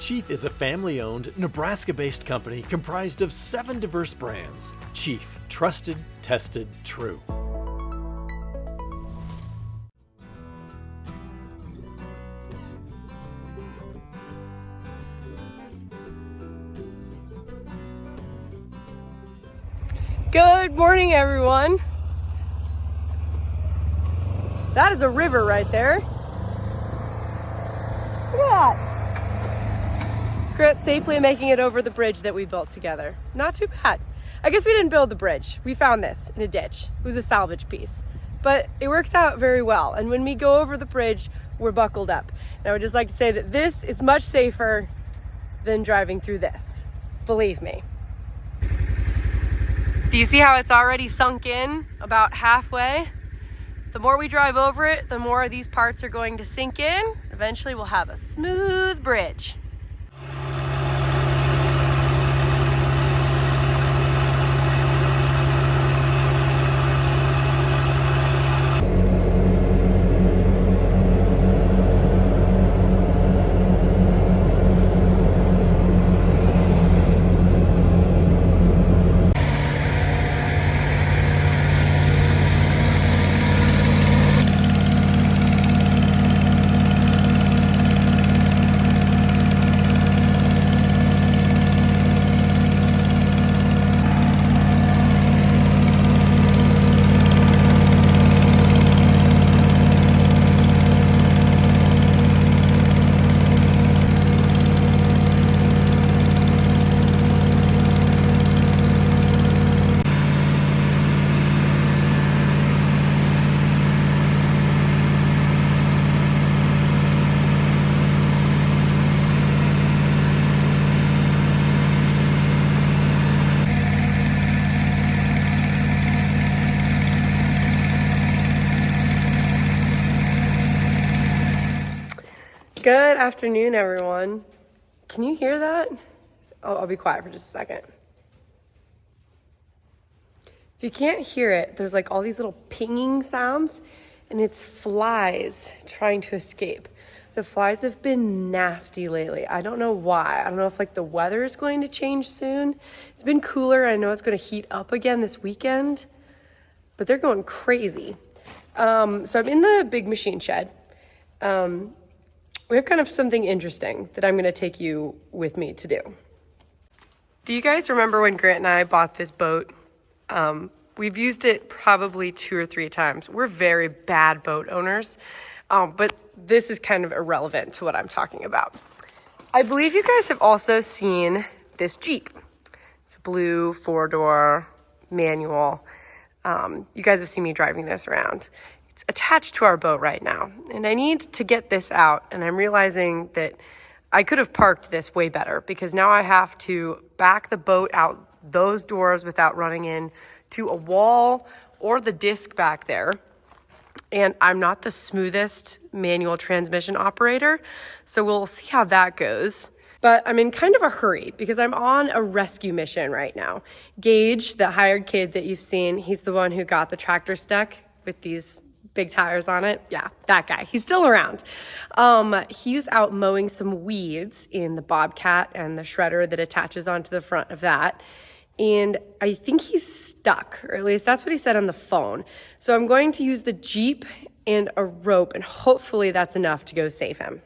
Chief is a family-owned, Nebraska-based company comprised of 7 diverse brands. Chief, trusted, tested, true. Good morning, everyone. That is a river right there. Look at that. Grit safely making it over the bridge that we built together. Not too bad. I guess we didn't build the bridge. We found this in a ditch. It was a salvage piece. But it works out very well. And when we go over the bridge, we're buckled up. And I would just like to say that this is much safer than driving through this. Believe me. Do you see how it's already sunk in about halfway? The more we drive over it, the more these parts are going to sink in. Eventually we'll have a smooth bridge. Good afternoon, everyone. Can you hear that? I'll be quiet for just a second. If you can't hear it, there's like all these little pinging sounds, and it's flies trying to escape. The flies have been nasty lately. I don't know why. I don't know if like the weather is going to change soon. It's been cooler. I know it's going to heat up again this weekend, but they're going crazy. So I'm in the big machine shed. We have kind of something interesting that I'm going to take you with me to do. Do you guys remember when Grant and I bought this boat? We've used it probably 2 or 3 times. We're very bad boat owners, but this is kind of irrelevant to what I'm talking about. I believe you guys have also seen this Jeep. It's a blue 4-door manual. You guys have seen me driving this around. It's attached to our boat right now, and I need to get this out, and I'm realizing that I could have parked this way better because now I have to back the boat out those doors without running in to a wall or the disc back there. And I'm not the smoothest manual transmission operator, so we'll see how that goes. But I'm in kind of a hurry because I'm on a rescue mission right now. Gage, the hired kid that you've seen, he's the one who got the tractor stuck with these big tires on it. Yeah, that guy. He's still around. He's out mowing some weeds in the Bobcat and the shredder that attaches onto the front of that. And I think he's stuck, or at least that's what he said on the phone. So I'm going to use the Jeep and a rope, and hopefully that's enough to go save him.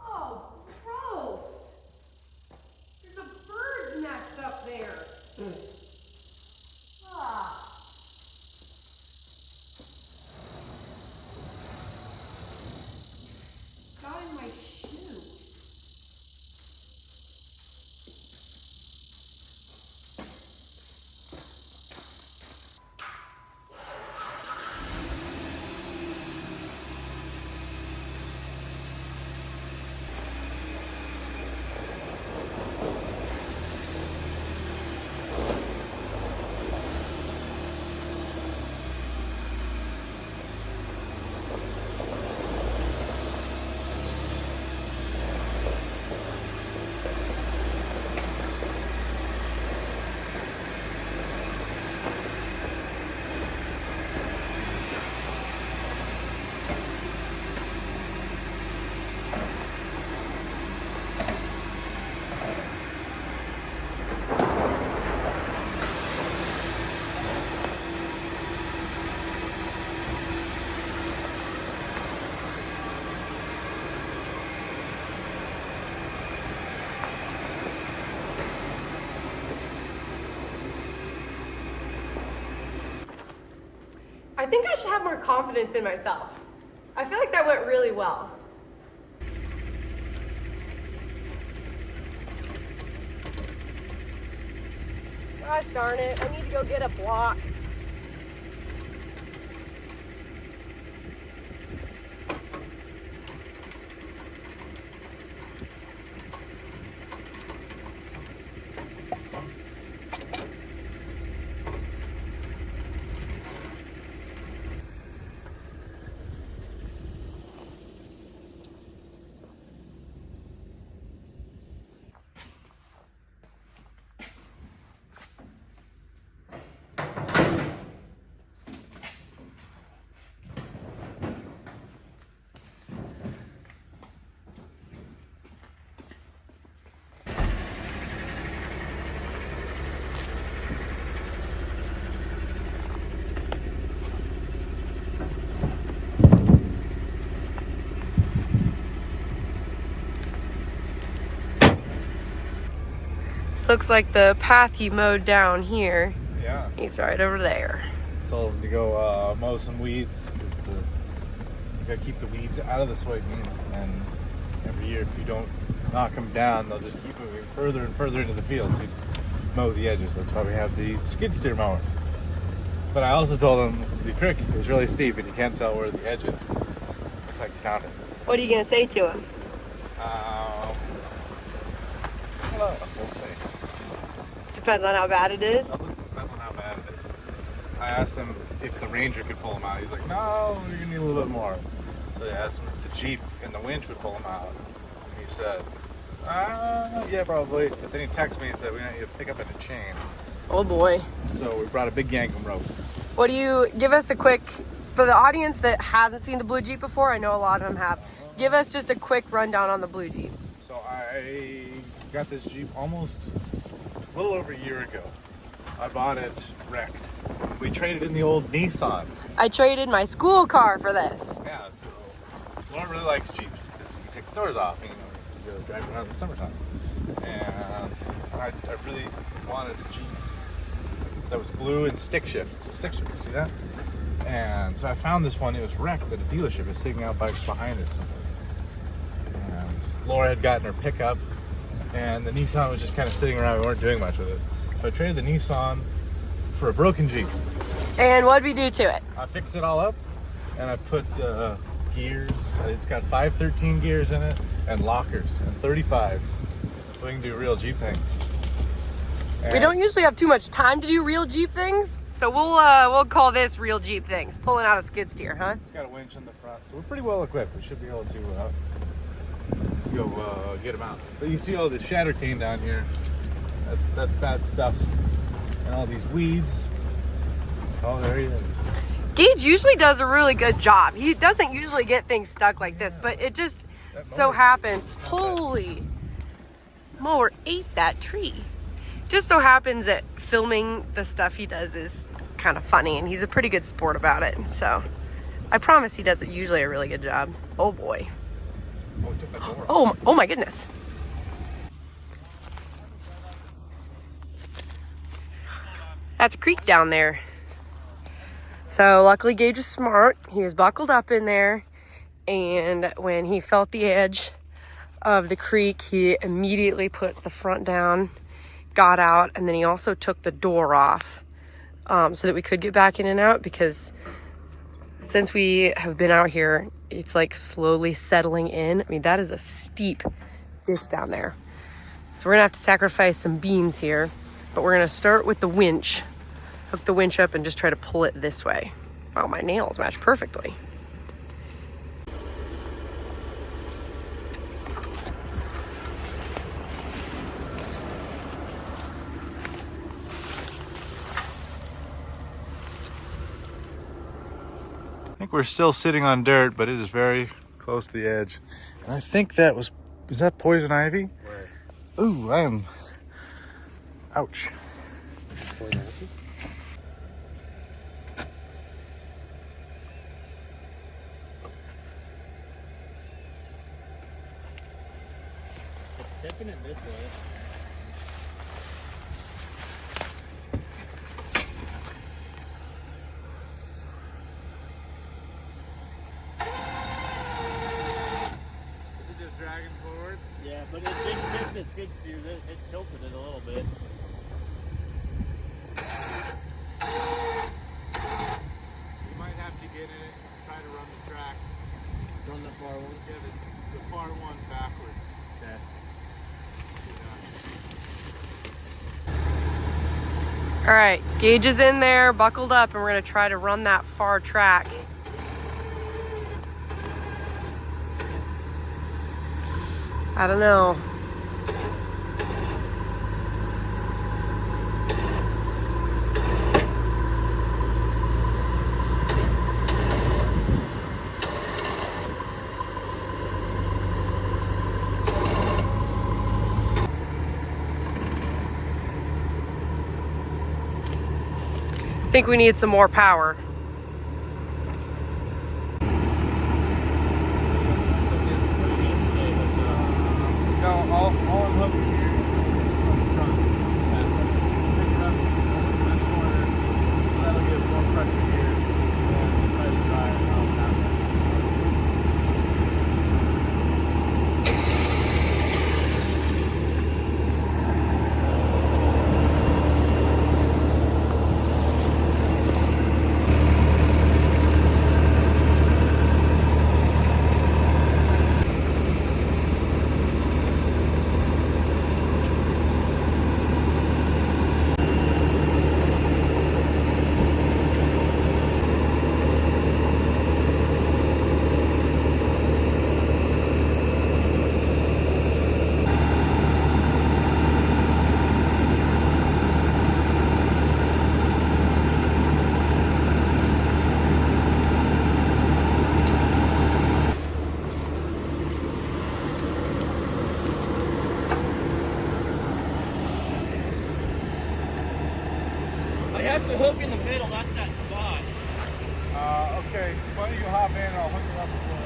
Oh, gross! There's a bird's nest up there. think I should have more confidence in myself. I feel like that went really well. Gosh darn it, I need to go get a block. Looks like the path you mowed down here. Yeah. He's right over there. Told him to go mow some weeds because you gotta keep the weeds out of the soybeans. And every year, if you don't knock them down, they'll just keep moving further and further into the field. So you just mow the edges. That's why we have the skid steer mower. But I also told him the creek is really steep and you can't tell where the edge is. Looks like you found it. What are you gonna say to him? Hello. We'll see. Depends on how bad it is. Depends on how bad it is. I asked him if the Ranger could pull him out. He's like, no, you're gonna need a little bit more. So I asked him if the Jeep and the winch would pull him out. And he said, yeah, probably. But then he texted me and said, we need to pick up in a chain. Oh boy. So we brought a big yankum rope. What do you, give us a quick, for the audience that hasn't seen the blue Jeep before, I know a lot of them have, give us just a quick rundown on the blue Jeep. So I got this Jeep almost a little over a year ago. I bought it wrecked. We traded in the old Nissan. I traded my school car for this. Yeah, so Laura really likes Jeeps because you can take the doors off and you go drive around in the summertime. And I really wanted a Jeep that was blue and stick shift. It's a stick shift, you see that? And so I found this one. It was wrecked at a dealership. It was sitting out behind it. And Laura had gotten her pickup, and the Nissan was just kind of sitting around. We weren't doing much with it. So I traded the Nissan for a broken Jeep. And what'd we do to it? I fixed it all up, and I put gears. It's got 513 gears in it, and lockers, and 35s. So we can do real Jeep things. And We don't usually have too much time to do real Jeep things, so we'll call this real Jeep things. Pulling out a skid steer, huh? It's got a winch in the front, so we're pretty well equipped. We should be able to go get them out. But you see all the shatter cane down here. That's bad stuff. And all these weeds. Oh, there he is. Gage usually does a really good job. He doesn't usually get things stuck like this, but it just so happens. Holy mower ate that tree. Just so happens that filming the stuff he does is kind of funny, and he's a pretty good sport about it. So I promise he does usually a really good job. Oh boy. Oh, he took that door. Oh my goodness. That's a creek down there. So luckily Gage is smart. He was buckled up in there, and when he felt the edge of the creek, he immediately put the front down, got out, and then he also took the door off so that we could get back in and out, because since we have been out here, it's like slowly settling in. I mean, that is a steep ditch down there. So we're gonna have to sacrifice some beans here, but we're gonna start with the winch, hook the winch up and just try to pull it this way. Wow, my nails match perfectly. I think we're still sitting on dirt, but it is very close to the edge. And I think that was that poison ivy? Right. Ooh, I am. Ouch. Poison ivy? It's tipping it this way. the skid steer, it tilted it a little bit. You might have to get in it and try to run the track. Run the far one. Yeah, the far one backwards. Okay. All right, Gage is in there, buckled up, and we're gonna try to run that far track. I don't know. I think we need some more power. No, all I'm hooking here is on the front. Pick it up, this corner, that'll give more pressure here, and try to dry it out that way. I have the hook in the middle, that's that spot. Okay, why don't you hop in and I'll hook it up before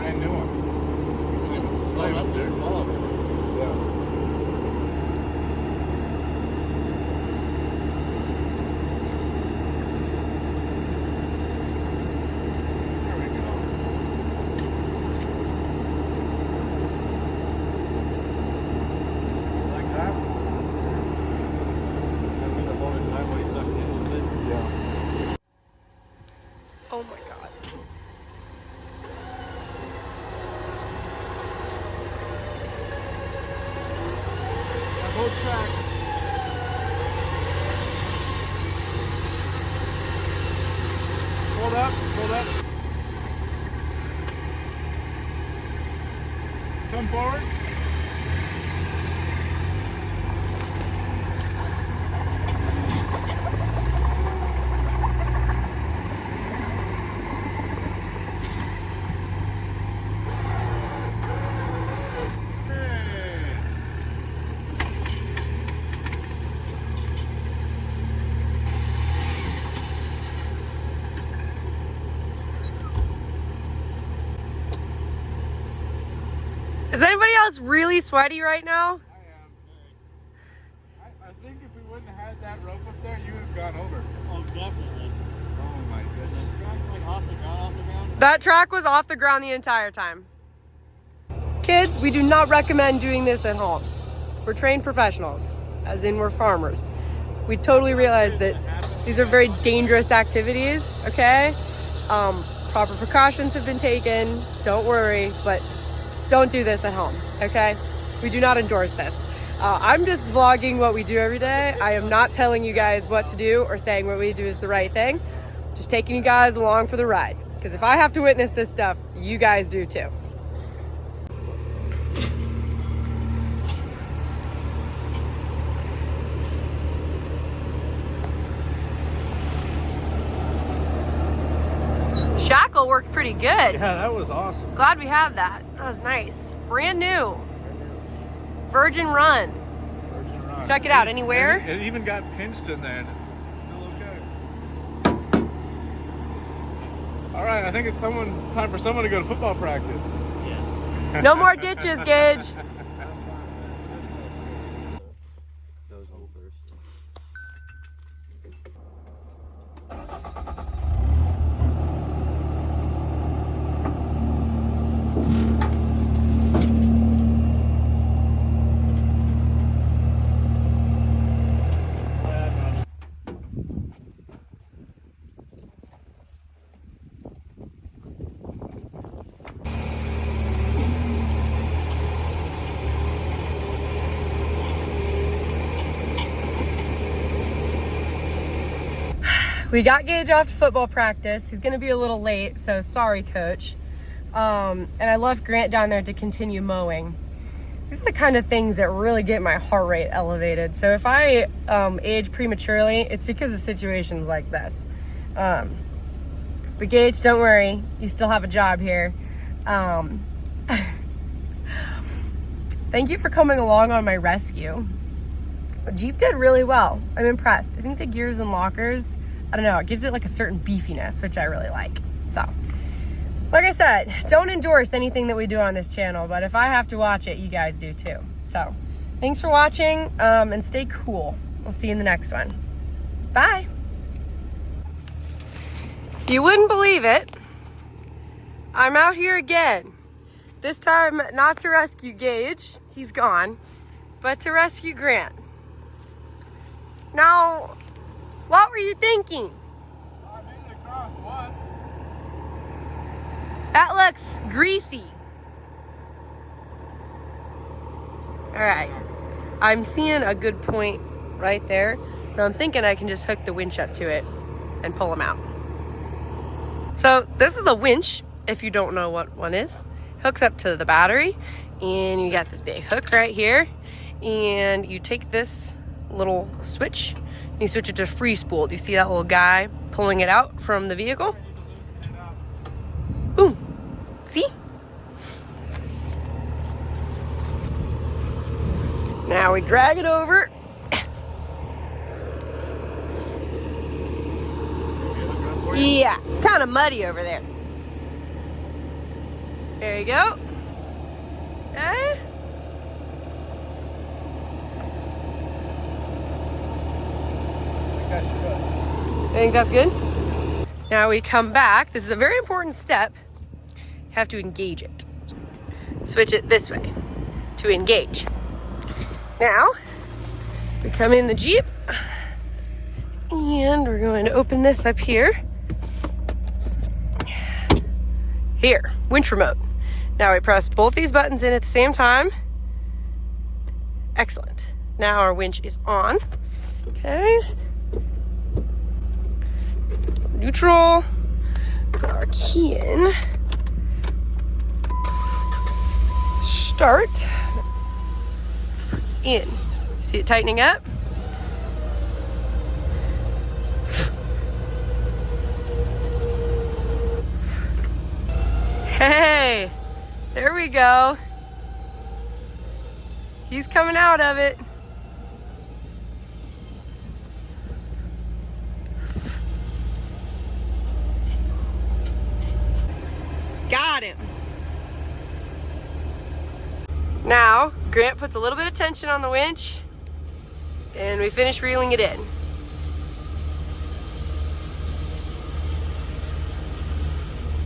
brand new one. Oh, that's a small one. Yeah. There we go. Like that? I'm gonna hold it tight while you suck it in a little bit. Yeah. Oh my God. Both tracks. Hold up, hold up. Come forward. Is anybody else really sweaty right now? I am. I think if we wouldn't have had that rope up there, you would have gone over. Oh, definitely. Oh my goodness. Track like off the ground. That track was off the ground the entire time. Kids, we do not recommend doing this at home. We're trained professionals, as in we're farmers. We totally realize that these are very dangerous activities, okay? Proper precautions have been taken, don't worry, but don't do this at home, okay? We do not endorse this. I'm just vlogging what we do every day. I am not telling you guys what to do or saying what we do is the right thing. Just taking you guys along for the ride. Because if I have to witness this stuff, you guys do too. wheel worked pretty good. Yeah, that was awesome. Glad we had that. That was nice. Brand new. Virgin run. Virgin Run. Check it out. Anywhere? It even got pinched in there, and it's still okay. All right, I think it's time for someone to go to football practice. No more ditches, Gage. We got Gage off to football practice. He's gonna be a little late, so sorry, coach. And I left Grant down there to continue mowing. These are the kind of things that really get my heart rate elevated. So if I age prematurely, it's because of situations like this. But Gage, don't worry, you still have a job here. Thank you for coming along on my rescue. Jeep did really well. I'm impressed. I think the gears and lockers, I don't know, it gives it like a certain beefiness, which I really like. So, like I said, don't endorse anything that we do on this channel, but if I have to watch it, you guys do too. So, thanks for watching, and stay cool. We'll see you in the next one. Bye. You wouldn't believe it. I'm out here again. This time, not to rescue Gage, he's gone, but to rescue Grant. Now, what were you thinking? I made it across once. That looks greasy. All right, I'm seeing a good point right there. So I'm thinking I can just hook the winch up to it and pull him out. So this is a winch, if you don't know what one is. Hooks up to the battery, and you got this big hook right here. And you take this little switch, and you switch it to free spool. Do you see that little guy pulling it out from the vehicle? Boom. See? Now we drag it over. Yeah, it's kind of muddy over there. There you go. Okay. I think that's good. Now we come back. This is a very important step. You have to engage it. Switch it this way to engage. Now, we come in the Jeep, and we're going to open this up here. Here, winch remote. Now we press both these buttons in at the same time. Excellent. Now our winch is on. Okay. Neutral. Put our key in. Start. In. See it tightening up? Hey, there we go. He's coming out of it. Got him. Now, Grant puts a little bit of tension on the winch, and we finish reeling it in.